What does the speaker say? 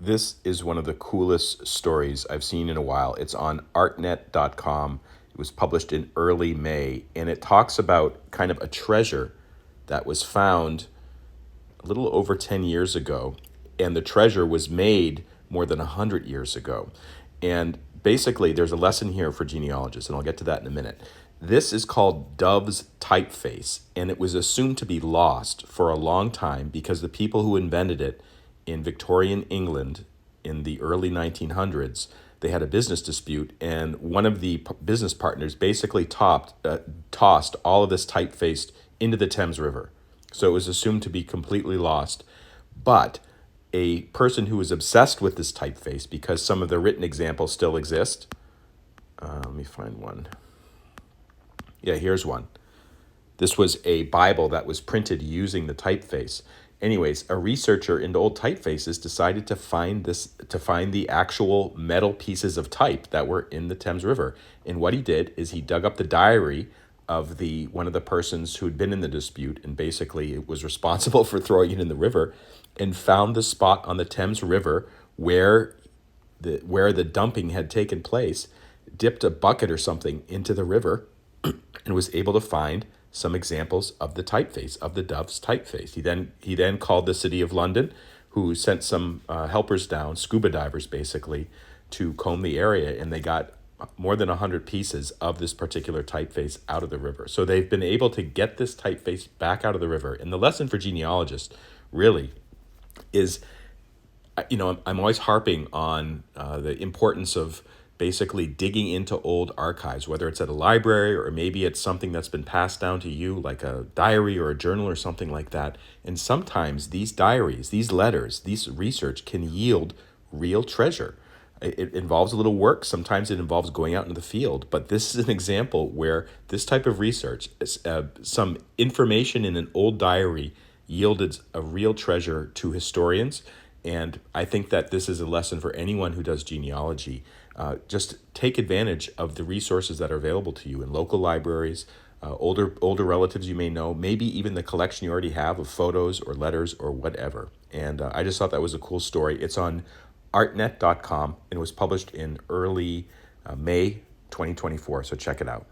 This is one of the coolest stories I've seen in a while. It's on artnet.com. It was published in early May, and it talks about kind of a treasure that was found a little over 10 years ago, and the treasure was made more than 100 years ago. And basically, there's a lesson here for genealogists, and I'll get to that in a minute. This is called Dove's typeface, and it was assumed to be lost for a long time because the people who invented it in Victorian England in the early 1900s, they had a business dispute, and one of the business partners basically tossed all of this typeface into the Thames River. So it was assumed to be completely lost. But a person who was obsessed with this typeface, because some of the written examples still exist. Let me find one. Yeah, here's one. This was a Bible that was printed using the typeface. Anyways, a researcher into old typefaces decided to find the actual metal pieces of type that were in the Thames River. And what he did is he dug up the diary of one of the persons who had been in the dispute and basically was responsible for throwing it in the river, and found the spot on the Thames River where the dumping had taken place, dipped a bucket or something into the river, and was able to find some examples of the typeface, of the Dove's typeface. He then called the city of London, who sent some helpers down, scuba divers basically, to comb the area, and they got more than 100 pieces of this particular typeface out of the river. So they've been able to get this typeface back out of the river. And the lesson for genealogists really is, I'm always harping on the importance of basically digging into old archives, whether it's at a library or maybe it's something that's been passed down to you, like a diary or a journal or something like that. And sometimes these diaries, these letters, these research can yield real treasure. It involves a little work. Sometimes it involves going out into the field. But this is an example where this type of research, some information in an old diary, yielded a real treasure to historians. And I think that this is a lesson for anyone who does genealogy. Just take advantage of the resources that are available to you in local libraries, older relatives you may know, maybe even the collection you already have of photos or letters or whatever. And I just thought that was a cool story. It's on artnet.com and it was published in early May 2024. So check it out.